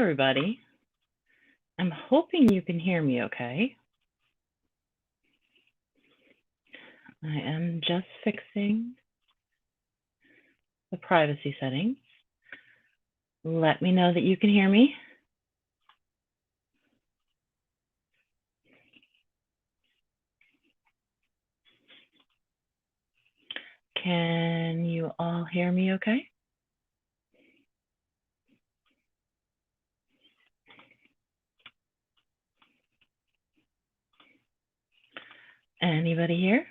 everybody. I'm hoping you can hear me okay. I am just fixing the privacy settings. Let me know that you can hear me. Can you all hear me okay? Anybody here?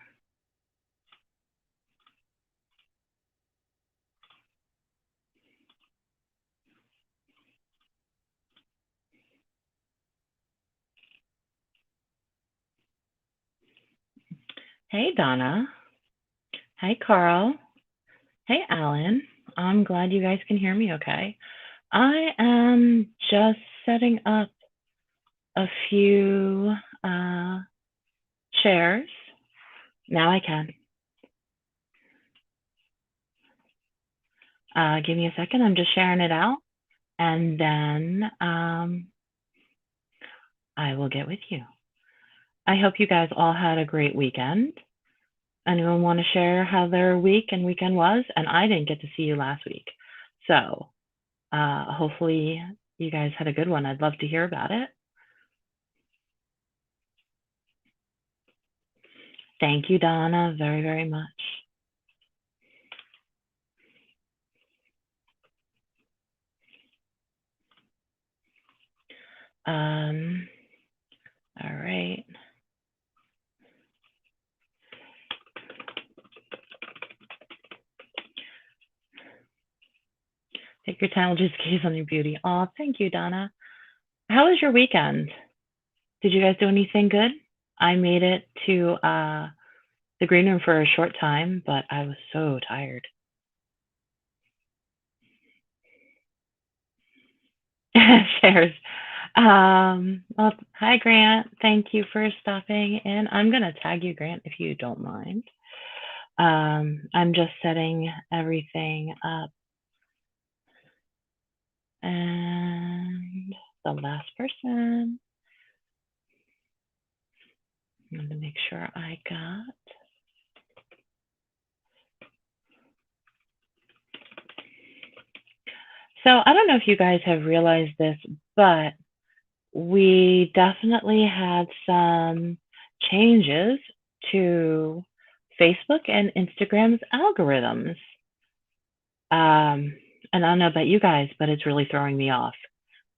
Hey, Donna. Hey, Carl. Hey, Alan. I'm glad you guys can hear me okay. I am just setting up a few chairs. Now I can. Give me a second. I'm just sharing it out, and then I will get with you. I hope you guys all had a great weekend. Anyone want to share how their week and weekend was? And I didn't get to see you last week. So hopefully you guys had a good one. I'd love to hear about it. Thank you, Donna, very, very much. All right. Take your time, just gaze on your beauty. Oh, thank you, Donna. How was your weekend? Did you guys do anything good? I made it to the green room for a short time, but I was so tired. Shares. Well, hi, Grant. Thank you for stopping in. I'm going to tag you, Grant, if you don't mind. I'm just setting everything up. And the last person. I'm going to make sure I got. So I don't know if you guys have realized this, but we definitely had some changes to Facebook and Instagram's algorithms. And I don't know about you guys, but it's really throwing me off.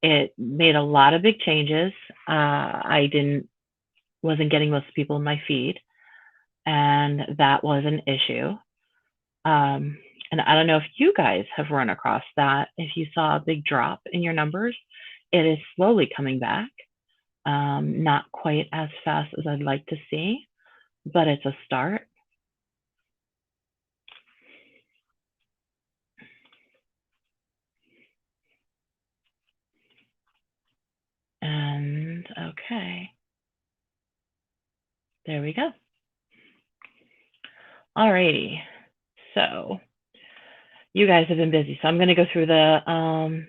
It made a lot of big changes. I wasn't getting most people in my feed, and that was an issue. And I don't know if you guys have run across that. If you saw a big drop in your numbers, it is slowly coming back. Not quite as fast as I'd like to see, but it's a start. And okay, there we go. Alrighty, so you guys have been busy, so I'm going to go through the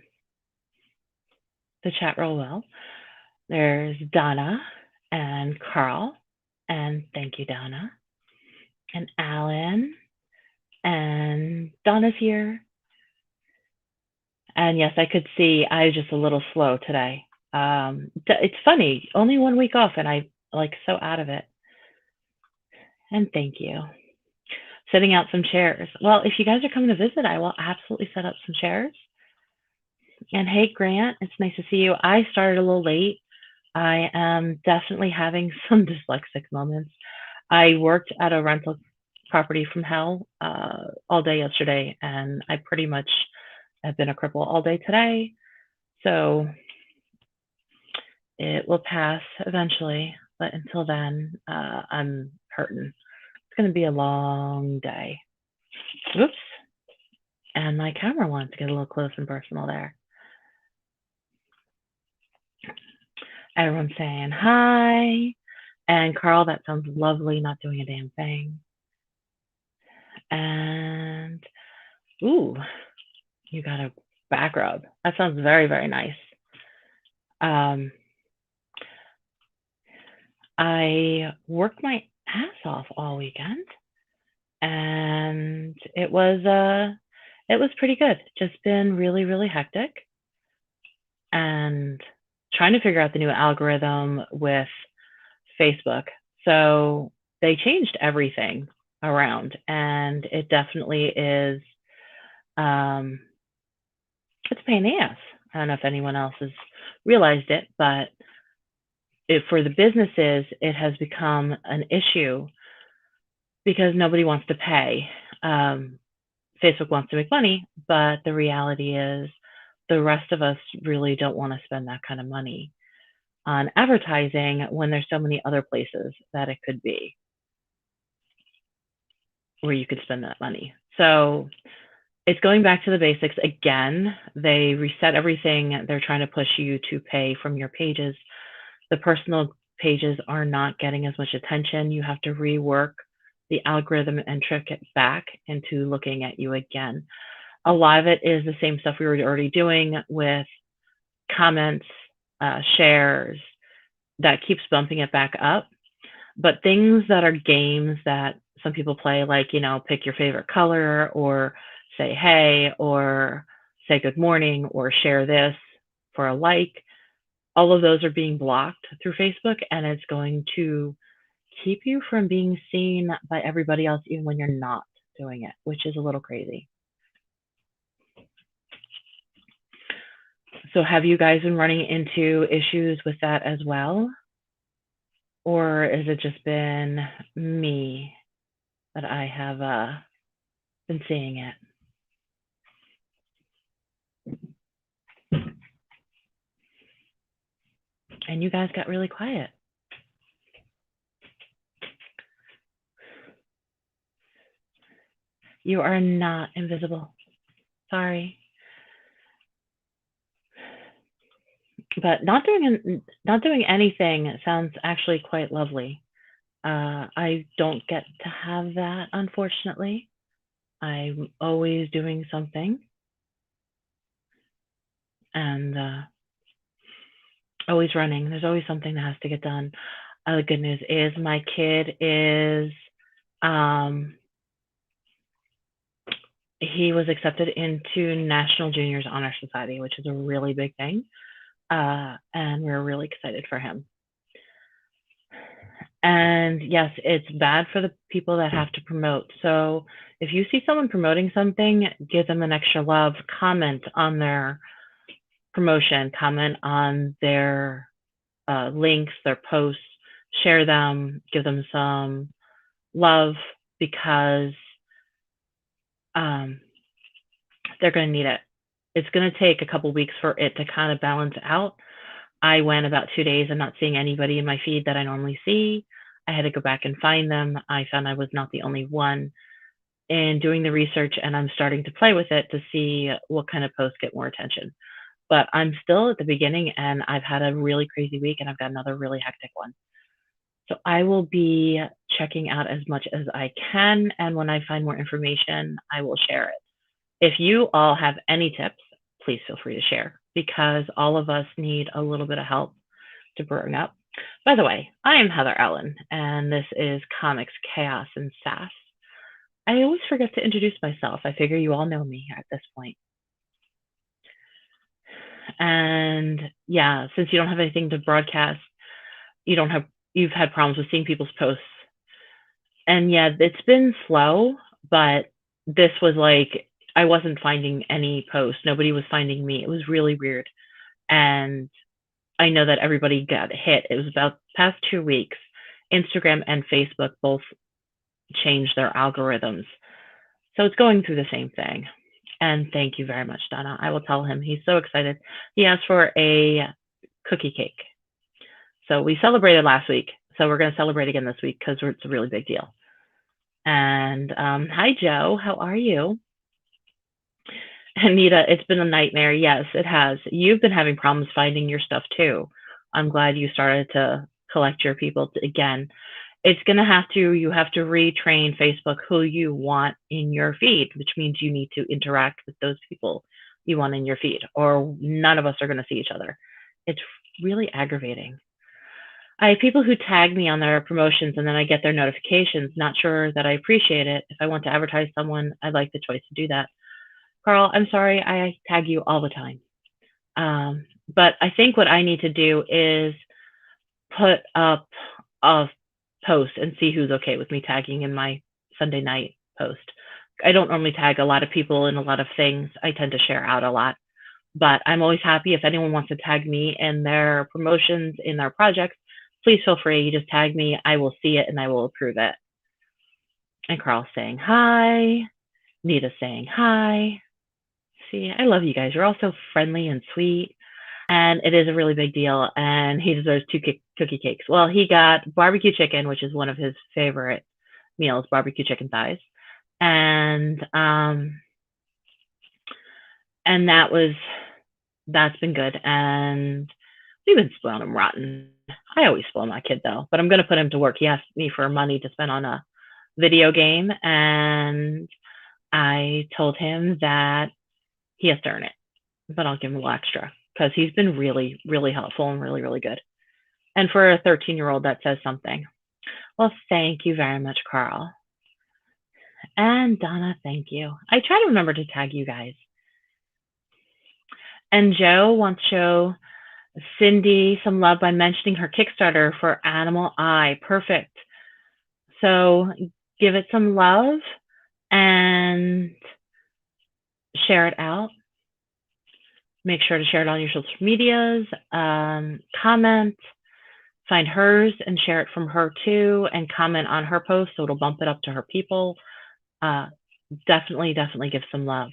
chat real well. There's Donna and Carl, and thank you, Donna, and Alan, and Donna's here. And yes, I could see I was just a little slow today. It's funny, only 1 week off, and I like so out of it. And thank you. Setting out some chairs. Well, if you guys are coming to visit, I will absolutely set up some chairs. And hey, Grant, it's nice to see you. I started a little late. I am definitely having some dyslexic moments. I worked at a rental property from hell all day yesterday, and I pretty much have been a cripple all day today. So it will pass eventually, but until then, I'm hurting. It's going to be a long day. Oops. And my camera wants to get a little close and personal there. Everyone's saying hi. And Carl, that sounds lovely, not doing a damn thing. And, ooh, you got a back rub. That sounds very, very nice. Um, I worked my ass off all weekend, and it was pretty good. Just been really, really hectic, and trying to figure out the new algorithm with Facebook. So they changed everything around, and it definitely is. Um, it's a pain in the ass. I don't know if anyone else has realized it, but for the businesses, it has become an issue because nobody wants to pay. Um, Facebook wants to make money, but the reality is the rest of us really don't want to spend that kind of money on advertising when there's so many other places that it could be where you could spend that money. So it's going back to the basics again. They reset everything. They're trying to push you to pay from your pages. The personal pages are not getting as much attention. You have to rework the algorithm and trick it back into looking at you again. A lot of it is the same stuff we were already doing with comments, shares, that keeps bumping it back up. But things that are games that some people play, like, pick your favorite color, or say hey, or say good morning, or share this for a like, all of those are being blocked through Facebook, and it's going to keep you from being seen by everybody else, even when you're not doing it, which is a little crazy. So have you guys been running into issues with that as well? Or has it just been me that I have been seeing it? And you guys got really quiet. You are not invisible. Sorry. But not doing anything sounds actually quite lovely. I don't get to have that, unfortunately. I'm always doing something, and always running. There's always something that has to get done. The good news is my kid is, he was accepted into National Juniors Honor Society, which is a really big thing, and we're really excited for him. And yes, it's bad for the people that have to promote. So if you see someone promoting something, give them an extra love, comment on their promotion, comment on their links, their posts, share them, give them some love, because they're going to need it. It's going to take a couple weeks for it to kind of balance out. I went about 2 days and not seeing anybody in my feed that I normally see. I had to go back and find them. I found I was not the only one in doing the research, and I'm starting to play with it to see what kind of posts get more attention. But I'm still at the beginning, and I've had a really crazy week, and I've got another really hectic one. So I will be checking out as much as I can, and when I find more information, I will share it. If you all have any tips, please feel free to share, because all of us need a little bit of help to bring up. By the way, I am Heather Ellen, and this is Comics, Chaos, and Sass. I always forget to introduce myself. I figure you all know me at this point. And yeah, since you don't have anything to broadcast, you've had problems with seeing people's posts. And yeah, it's been slow, but this was like, I wasn't finding any posts. Nobody was finding me. It was really weird. And I know that everybody got hit. It was about the past 2 weeks. Instagram and Facebook both changed their algorithms. So it's going through the same thing. And thank you very much, Donna. I will tell him. He's so excited. He asked for a cookie cake. So we celebrated last week. So we're going to celebrate again this week because it's a really big deal. And hi, Joe. How are you? Anita, it's been a nightmare. Yes, it has. You've been having problems finding your stuff too. I'm glad you started to collect your people again. It's going to you have to retrain Facebook who you want in your feed, which means you need to interact with those people you want in your feed, or none of us are going to see each other. It's really aggravating. I have people who tag me on their promotions and then I get their notifications, not sure that I appreciate it. If I want to advertise someone, I'd like the choice to do that. Carl, I'm sorry, I tag you all the time. But I think what I need to do is put up a post and see who's okay with me tagging in my Sunday night post. I don't normally tag a lot of people in a lot of things. I tend to share out a lot, but I'm always happy if anyone wants to tag me in their promotions, in their projects. Please feel free. You just tag me. I will see it and I will approve it. And Carl's saying hi. Nita's saying hi. See, I love you guys. You're all so friendly and sweet. And it is a really big deal. And he deserves two cookie cakes. Well, he got barbecue chicken, which is one of his favorite meals, barbecue chicken thighs. And that's been good. And we've been spoiling him rotten. I always spoil my kid though, but I'm gonna put him to work. He asked me for money to spend on a video game, and I told him that he has to earn it, but I'll give him a little extra because he's been really, really helpful and really, really good. And for a 13-year-old, that says something. Well, thank you very much, Carl. And Donna, thank you. I try to remember to tag you guys. And Joe wants to show Cindy some love by mentioning her Kickstarter for Animal Eye. Perfect. So give it some love and share it out. Make sure to share it on your social medias, comment, find hers and share it from her too, and comment on her post so it'll bump it up to her people. Definitely give some love.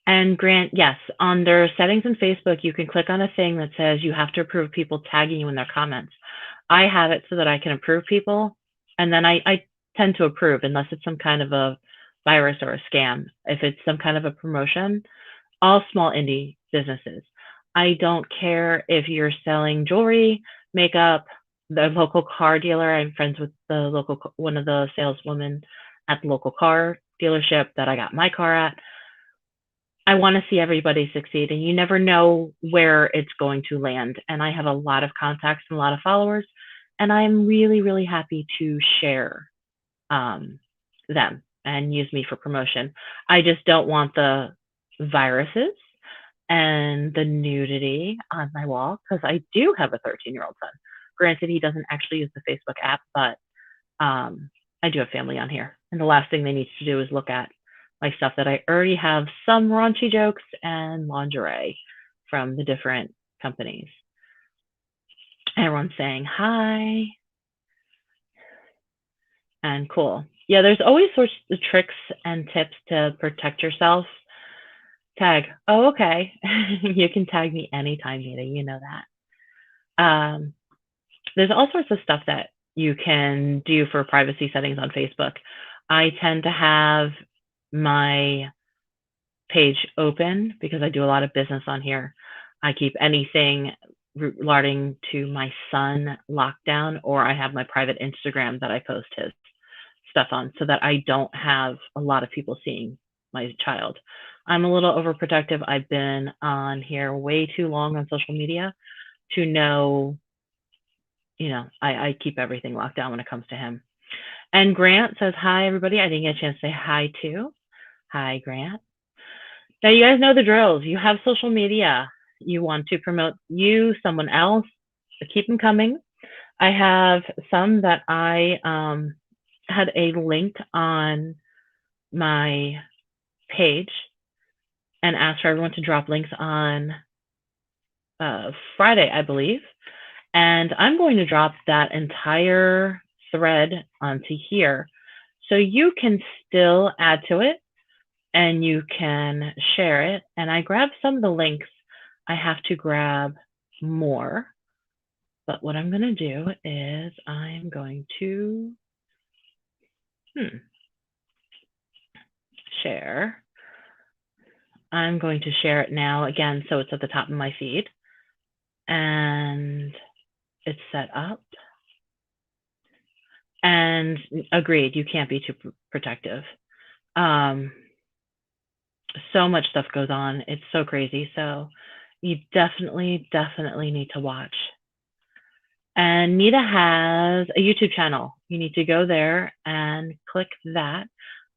And Grant, yes, under settings in Facebook, you can click on a thing that says you have to approve people tagging you in their comments. I have it so that I can approve people, and then I tend to approve unless it's some kind of a virus or a scam. If it's some kind of a promotion, all small indie businesses. I don't care if you're selling jewelry, makeup, the local car dealer. I'm friends with one of the saleswomen at the local car dealership that I got my car at. I want to see everybody succeed, and you never know where it's going to land. And I have a lot of contacts and a lot of followers, and I'm really, really happy to share them and use me for promotion. I just don't want the viruses and the nudity on my wall because I do have a 13-year-old son. Granted, he doesn't actually use the Facebook app, but I do have family on here. And the last thing they need to do is look at my stuff that I already have some raunchy jokes and lingerie from the different companies. Everyone's saying hi. And cool. Yeah, there's always sorts of tricks and tips to protect yourself. Tag. Oh, okay. You can tag me anytime, Nita. You know that. There's all sorts of stuff that you can do for privacy settings on Facebook. I tend to have my page open because I do a lot of business on here. I keep anything relating to my son locked down, or I have my private Instagram that I post his stuff on so that I don't have a lot of people seeing my child. I'm a little overprotective. I've been on here way too long on social media to know, I keep everything locked down when it comes to him. And Grant says, hi, everybody. I didn't get a chance to say hi too. Hi, Grant. Now, you guys know the drills. You have social media. You want to promote someone else. Keep them coming. I have some that I had a link on my page and asked for everyone to drop links on Friday, I believe. And I'm going to drop that entire thread onto here. So you can still add to it and you can share it. And I grabbed some of the links. I have to grab more. But what I'm going to do is I'm going to share. I'm going to share it now again so it's at the top of my feed. And it's set up. And agreed, you can't be too protective. So much stuff goes on. It's so crazy. So you definitely, definitely need to watch. And Nita has a YouTube channel. You need to go there and click that.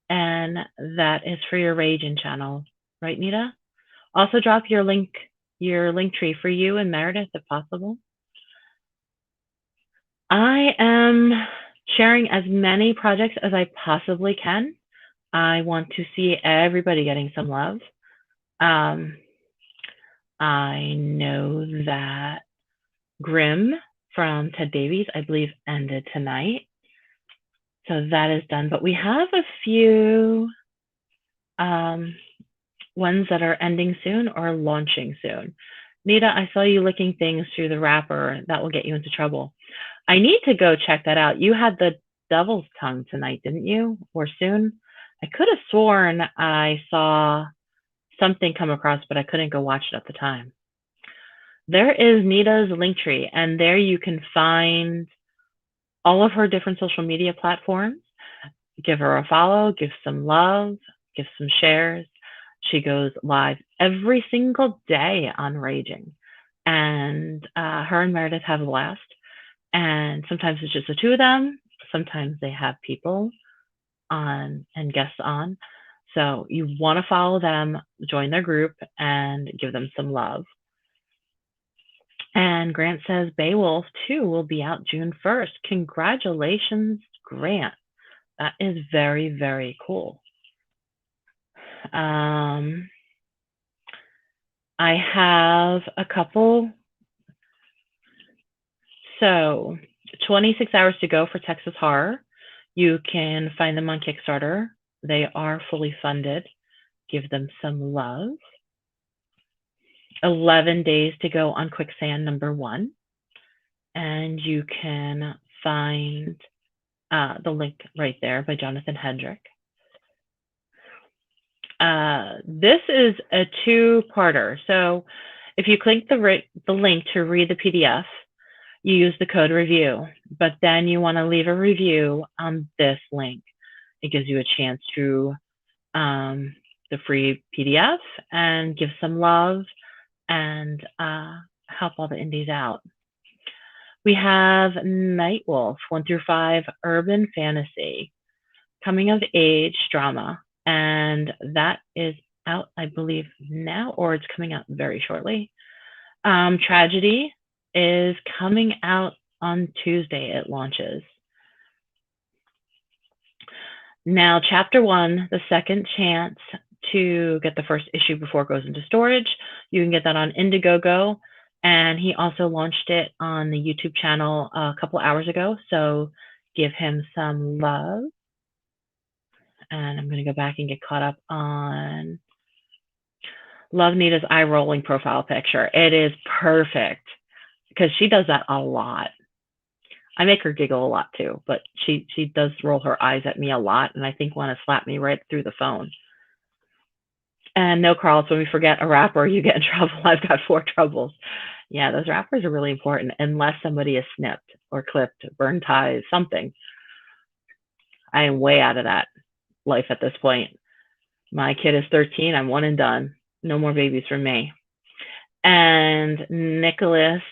And that is for your Ragin channel, right, Nita? Also drop your link tree for you and Meredith if possible. I am sharing as many projects as I possibly can. I want to see everybody getting some love. I know that Grimm from Ted Davies, I believe, ended tonight. So that is done. But we have a few ones that are ending soon or launching soon. Nita, I saw you licking things through the wrapper. That will get you into trouble. I need to go check that out. You had the devil's tongue tonight, didn't you? Or soon? I could have sworn I saw something come across, but I couldn't go watch it at the time. There is Nita's Linktree, and there you can find all of her different social media platforms. Give her a follow, give some love, give some shares. She goes live every single day on Raging, and her and Meredith have a blast. And sometimes it's just the two of them. Sometimes they have people on and guests on. So you want to follow them, join their group, and give them some love. And Grant says Beowulf 2 will be out June 1st. Congratulations, Grant. That is very, very cool. I have a couple. So 26 hours to go for Texas Horror. You can find them on Kickstarter. They are fully funded. Give them some love. 11 days to go on Quicksand #1. And you can find the link right there by Jonathan Hedrick. This is a two-parter. So if you click the link to read the PDF, you use the code review, but then you want to leave a review on this link. It gives you a chance to the free PDF and give some love and help all the indies out. We have Nightwolf 1-5 urban fantasy, coming of age drama, and that is out, I believe, now, or it's coming out very shortly. Tragedy is coming out on Tuesday. It launches. Now, Chapter 1, the second chance to get the first issue before it goes into storage. You can get that on Indiegogo, and he also launched it on the YouTube channel a couple hours ago, so give him some love. And I'm going to go back and get caught up on Love Nita's eye-rolling profile picture. It is perfect because she does that a lot. I make her giggle a lot too, but she does roll her eyes at me a lot, and I think want to slap me right through the phone. And no, Carlos, when we forget a wrapper, you get in trouble. I've got 4 troubles. Yeah, those wrappers are really important unless somebody is snipped or clipped, burn ties, something. I am way out of that life at this point. My kid is 13. I'm one and done. No more babies from me. And Nicholas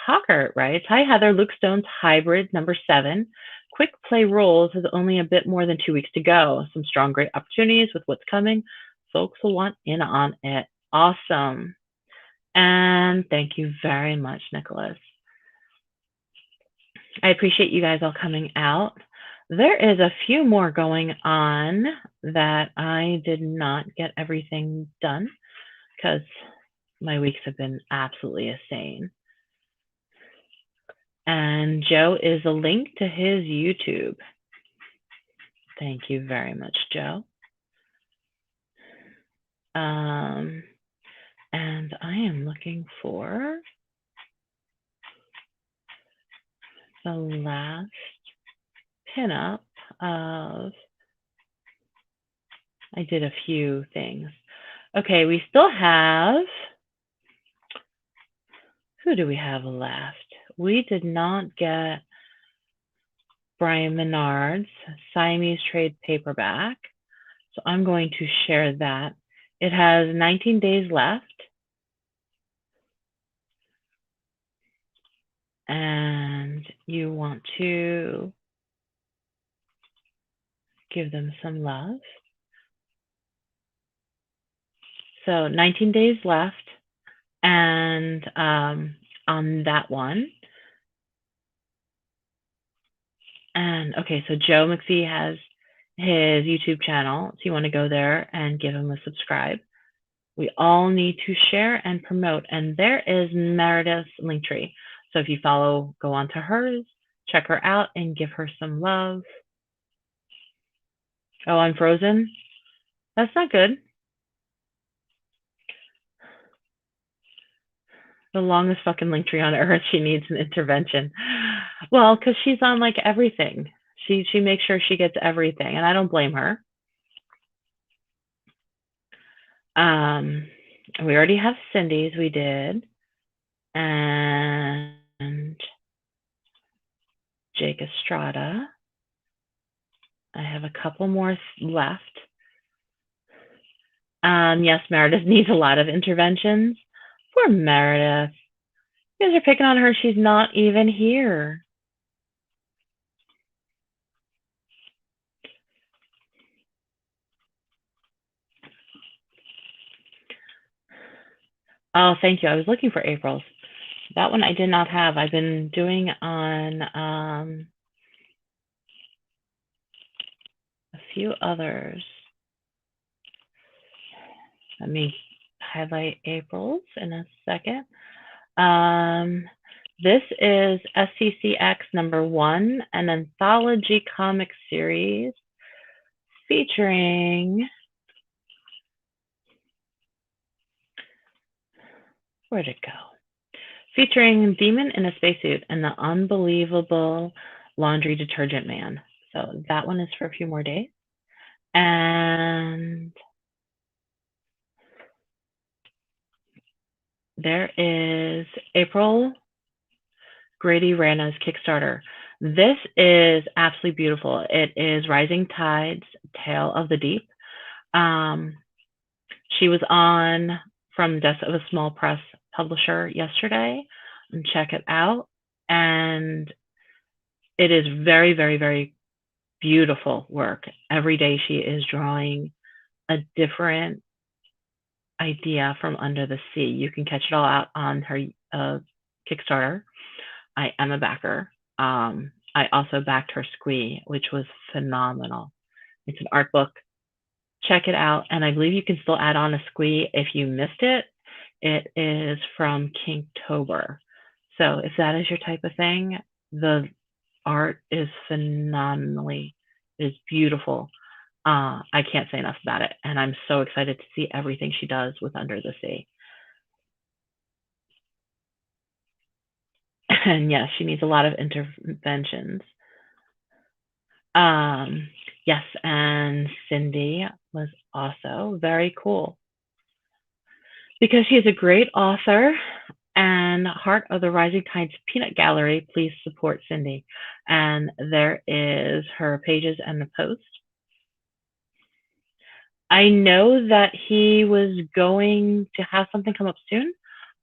Tucker writes, hi, Heather. Luke Stone's Hybrid #7. Quick play rolls is only a bit more than 2 weeks to go. Some strong, great opportunities with what's coming. Folks will want in on it. Awesome. And thank you very much, Nicholas. I appreciate you guys all coming out. There is a few more going on that I did not get everything done because my weeks have been absolutely insane. And Joe is a link to his YouTube. Thank you very much, Joe. And I am looking for the last pinup of, I did a few things. Okay, we still have, who do we have left? We did not get Brian Menard's Siamese Trade paperback, so I'm going to share that. It has 19 days left. and you want to give them some love. So 19 days left, and on that one. And okay, so Joe McPhee has his YouTube channel, so you want to go there and give him a subscribe. We all need to share and promote, and there is Meredith's Linktree. So if you follow, go on to hers, check her out, and give her some love. Oh, I'm frozen? That's not good. The longest fucking Linktree on earth. She needs an intervention. Well, because she's on like everything. She makes sure she gets everything, and I don't blame her. We already have Cindy's. We did, and Jake Estrada. I have a couple more left. Yes, Meredith needs a lot of interventions. Poor Meredith. You guys are picking on her. She's not even here. Oh, thank you. I was looking for April's. That one I did not have. I've been doing on a few others. Let me highlight April's in a second. This is SCCX #1, an anthology comic series featuring, where'd it go? Featuring Demon in a spacesuit and the unbelievable laundry detergent man. So that one is for a few more days. And there is April Grady Rana's Kickstarter. This is absolutely beautiful. It is Rising Tides, Tale of the Deep. She was on From the Desk of a Small Press Publisher yesterday, and check it out. And it is very, very, very beautiful work. Every day she is drawing a different idea from under the sea. You can catch it all out on her Kickstarter. I am a backer. I also backed her Squee, which was phenomenal. It's an art book. Check it out. And I believe you can still add on a Squee if you missed it. It is from Kinktober. So if that is your type of thing, the art is phenomenally, it is beautiful. I can't say enough about it. And I'm so excited to see everything she does with Under the Sea. And yes, she needs a lot of interventions. Yes, and Cindy was also very cool because she is a great author and Heart of the Rising Tides Peanut Gallery. Please support Cindy. And there is her pages and the post. I know that he was going to have something come up soon,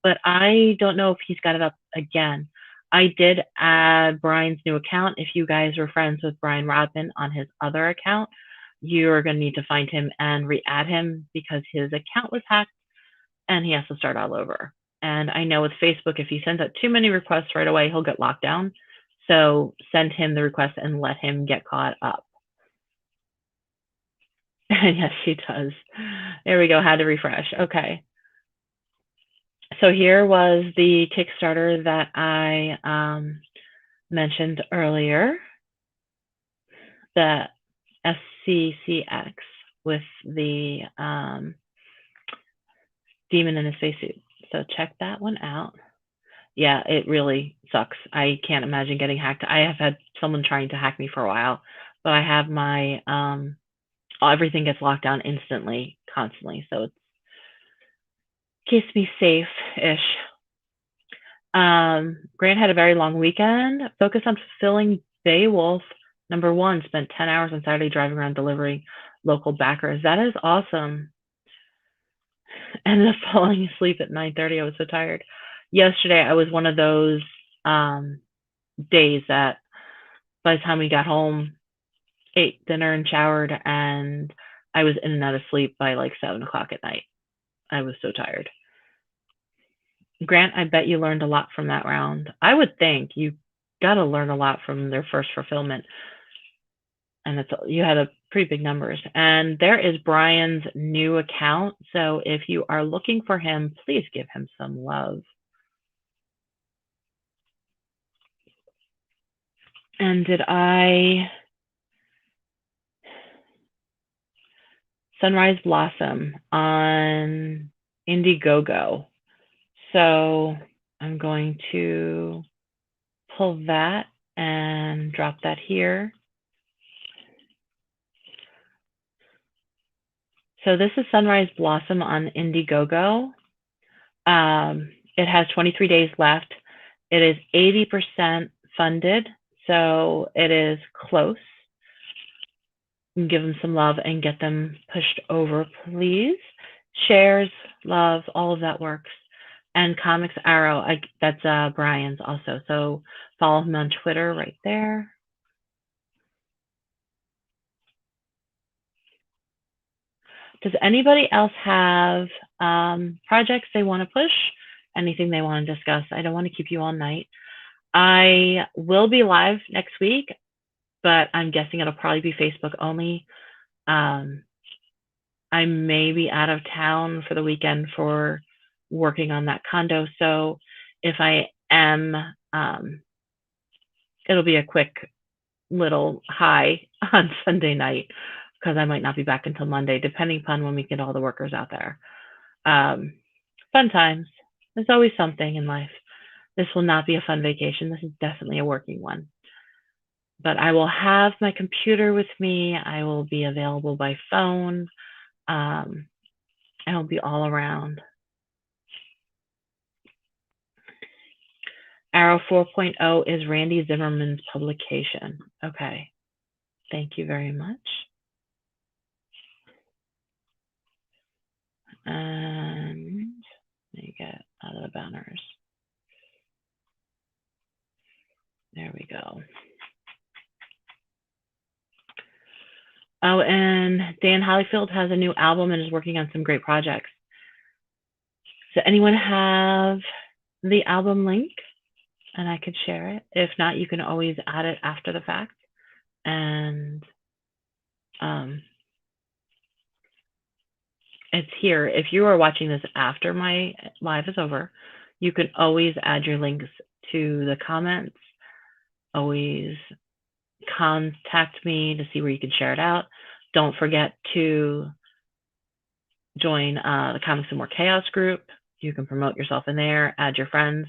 but I don't know if he's got it up again. I did add Brian's new account. If you guys were friends with Brian Rodman on his other account, you're going to need to find him and re-add him because his account was hacked and he has to start all over. And I know with Facebook, if he sends out too many requests right away, he'll get locked down. So send him the request and let him get caught up. Yes, she does. There we go. How to refresh. Okay. So here was the Kickstarter that I mentioned earlier, the SCCX with the demon in a spacesuit. So check that one out. Yeah, it really sucks. I can't imagine getting hacked. I have had someone trying to hack me for a while, but I have my everything gets locked down instantly, constantly. So it keeps me safe-ish. Grant had a very long weekend, focused on fulfilling Beowulf #1, spent 10 hours on Saturday driving around delivering local backers. That is awesome. Ended up falling asleep at 9:30. I was so tired. Yesterday, I was one of those days that by the time we got home, ate dinner and showered, and I was in and out of sleep by like 7 o'clock at night. I was so tired. Grant, I bet you learned a lot from that round. I would think you got to learn a lot from their first fulfillment, and you had a pretty big numbers. And there is Brian's new account. So if you are looking for him, please give him some love. And did I Sunrise Blossom on Indiegogo? So I'm going to pull that and drop that here. So this is Sunrise Blossom on Indiegogo. It has 23 days left. It is 80% funded, so it is close. Give them some love and get them pushed over, please. Shares, love, all of that works. And Comics Arrow, that's Brian's also. So follow him on Twitter right there. Does anybody else have projects they want to push? Anything they want to discuss? I don't want to keep you all night. I will be live next week, but I'm guessing it'll probably be Facebook only. I may be out of town for the weekend for working on that condo. So if I am, it'll be a quick little hi on Sunday night because I might not be back until Monday, depending upon when we get all the workers out there. Fun times. There's always something in life. This will not be a fun vacation. This is definitely a working one. But I will have my computer with me. I will be available by phone. I will be all around. Arrow 4.0 is Randy Zimmerman's publication. Okay. Thank you very much. And let me get out of the banners. There we go. Oh, and Dan Hollyfield has a new album and is working on some great projects. Does anyone have the album link? And I could share it. If not, you can always add it after the fact. And it's here. If you are watching this after my live is over, you can always add your links to the comments. Always contact me to see where you can share it out. Don't forget to join the Comics and More Chaos group. You can promote yourself in there, add your friends.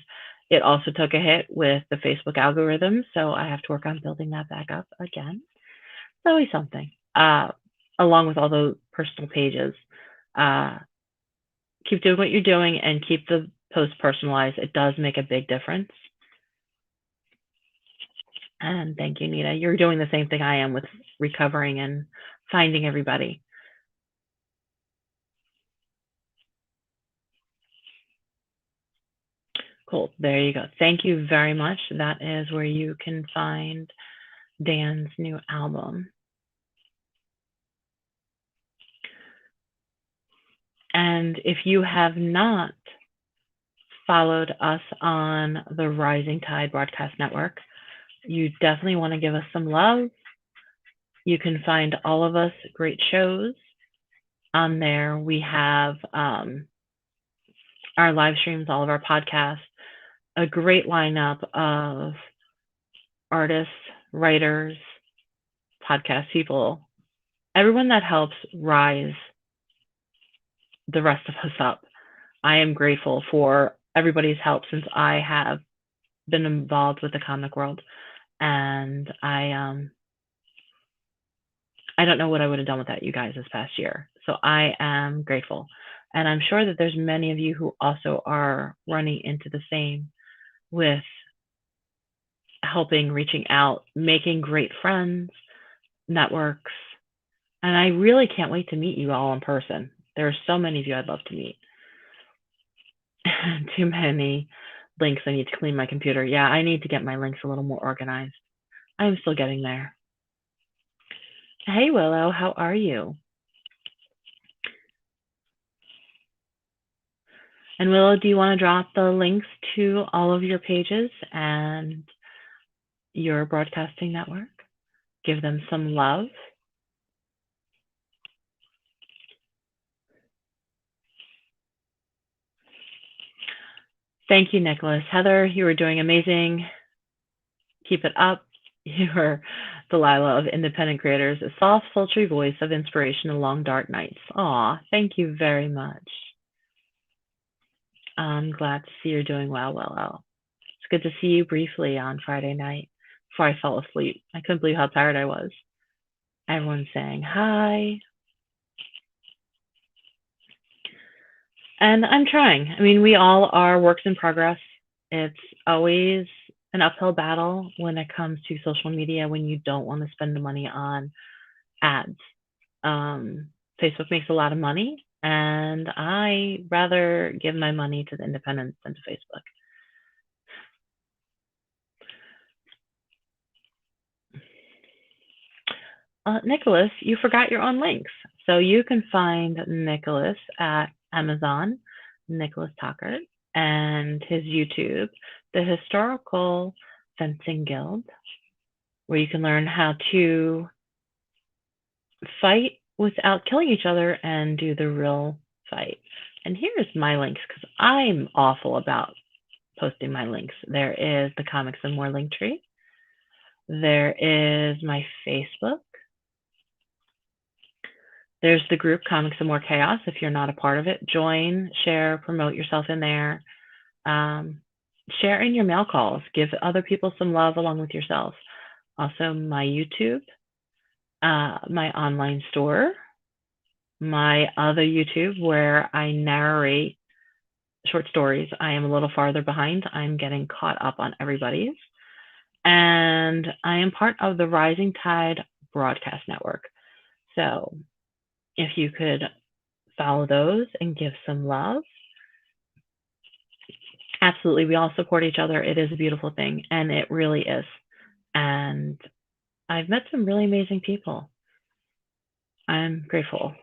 It also took a hit with the Facebook algorithm, so I have to work on building that back up again. It's always something, along with all the personal pages. Keep doing what you're doing and keep the post personalized. It does make a big difference. And thank you, Nita. You're doing the same thing I am with recovering and finding everybody. Cool. There you go. Thank you very much. That is where you can find Dan's new album. And if you have not followed us on the Rising Tide Broadcast Network, you definitely want to give us some love. You can find all of us great shows on there. We have our live streams, all of our podcasts, a great lineup of artists, writers, podcast people, everyone that helps rise the rest of us up. I am grateful for everybody's help since I have been involved with the comic world, and I don't know what I would have done without you guys this past year. So I am grateful, and I'm sure that there's many of you who also are running into the same with helping, reaching out, making great friends, networks, and I really can't wait to meet you all in person. There are so many of you I'd love to meet. Too many. Links, I need to clean my computer. Yeah, I need to get my links a little more organized. I'm still getting there. Hey, Willow, how are you? And Willow, do you want to drop the links to all of your pages and your broadcasting network? Give them some love. Thank you, Nicholas. Heather, you were doing amazing. Keep it up. You're Delilah of Independent Creators, a soft, sultry voice of inspiration in long, dark nights. Aw, thank you very much. I'm glad to see you're doing well, Willow. It's good to see you briefly on Friday night before I fell asleep. I couldn't believe how tired I was. Everyone's saying hi. And I'm trying. I mean, we all are works in progress. It's always an uphill battle when it comes to social media when you don't want to spend the money on ads. Facebook makes a lot of money, and I rather give my money to the independents than to Facebook. Nicholas, you forgot your own links. So you can find Nicholas at Amazon, Nicholas Tucker, and his YouTube, The Historical Fencing Guild, where you can learn how to fight without killing each other and do the real fight. And here's my links because I'm awful about posting my links. There is the Comics and More link tree. There is my Facebook. There's the group Comics and More Chaos. If you're not a part of it, join, share, promote yourself in there. Share in your mail calls. Give other people some love along with yourself. Also, my YouTube, my online store, my other YouTube where I narrate short stories. I am a little farther behind. I'm getting caught up on everybody's. And I am part of the Rising Tide Broadcast Network. So if you could follow those and give some love. Absolutely. We all support each other. It is a beautiful thing, and it really is. And I've met some really amazing people. I'm grateful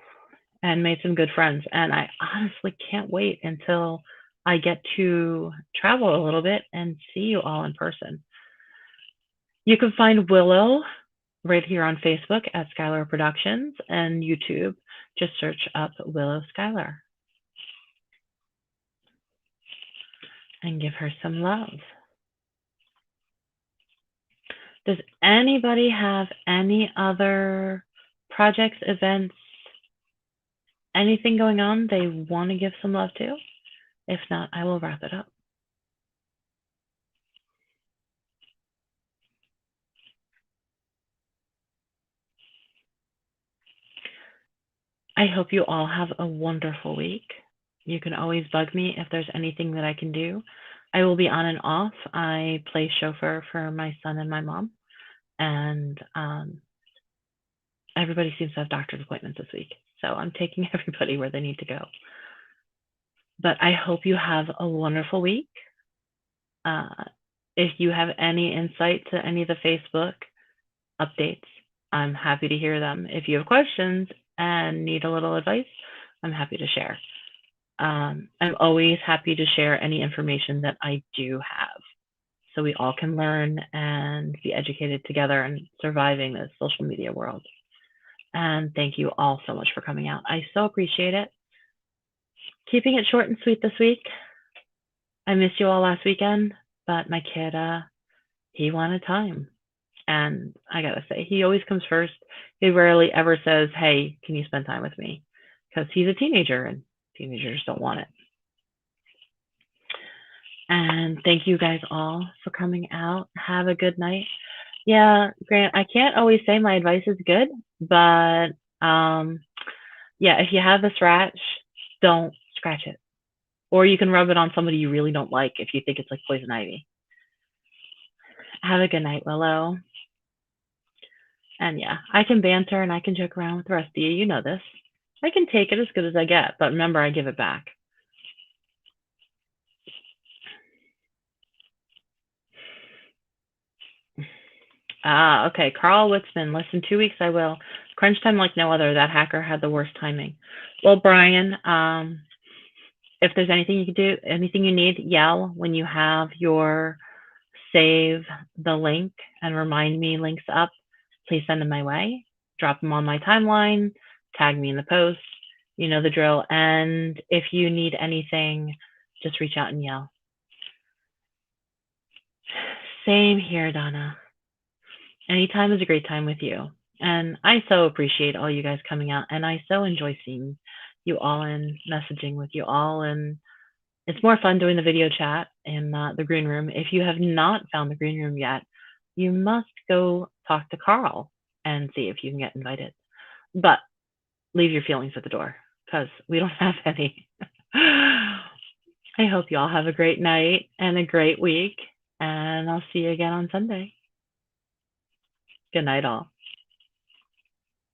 and made some good friends. And I honestly can't wait until I get to travel a little bit and see you all in person. You can find Willow right here on Facebook at Skylar Productions and YouTube. Just search up Willow Skylar and give her some love. Does anybody have any other projects, events, anything going on they want to give some love to? If not, I will wrap it up. I hope you all have a wonderful week. You can always bug me if there's anything that I can do. I will be on and off. I play chauffeur for my son and my mom, and everybody seems to have doctor's appointments this week. So I'm taking everybody where they need to go. But I hope you have a wonderful week. If you have any insight to any of the Facebook updates, I'm happy to hear them. If you have questions and need a little advice, I'm happy to share. I'm always happy to share any information that I do have so we all can learn and be educated together and surviving this social media world. And thank you all so much for coming out. I so appreciate it. Keeping it short and sweet this week. I missed you all last weekend, but my kid, he wanted time. And I gotta say, he always comes first. He rarely ever says, hey, can you spend time with me? Because he's a teenager and teenagers don't want it. And thank you guys all for coming out. Have a good night. Yeah, Grant, I can't always say my advice is good, but yeah, if you have a scratch, don't scratch it. Or you can rub it on somebody you really don't like if you think it's like poison ivy. Have a good night, Willow. And yeah, I can banter and I can joke around with the rest of you. You know this. I can take it as good as I get, but remember, I give it back. Ah, okay. Carl Witzman, less than 2 weeks, I will. Crunch time like no other. That hacker had the worst timing. Well, Brian, if there's anything you can do, anything you need, yell when you have your save the link and remind me links up. Please send them my way. Drop them on my timeline. Tag me in the post. You know the drill. And if you need anything, just reach out and yell. Same here, Donna. Anytime is a great time with you. And I so appreciate all you guys coming out. And I so enjoy seeing you all and messaging with you all. And it's more fun doing the video chat in the green room. If you have not found the green room yet, you must go talk to Carl and see if you can get invited. But leave your feelings at the door because we don't have any. I hope you all have a great night and a great week. And I'll see you again on Sunday. Good night, all.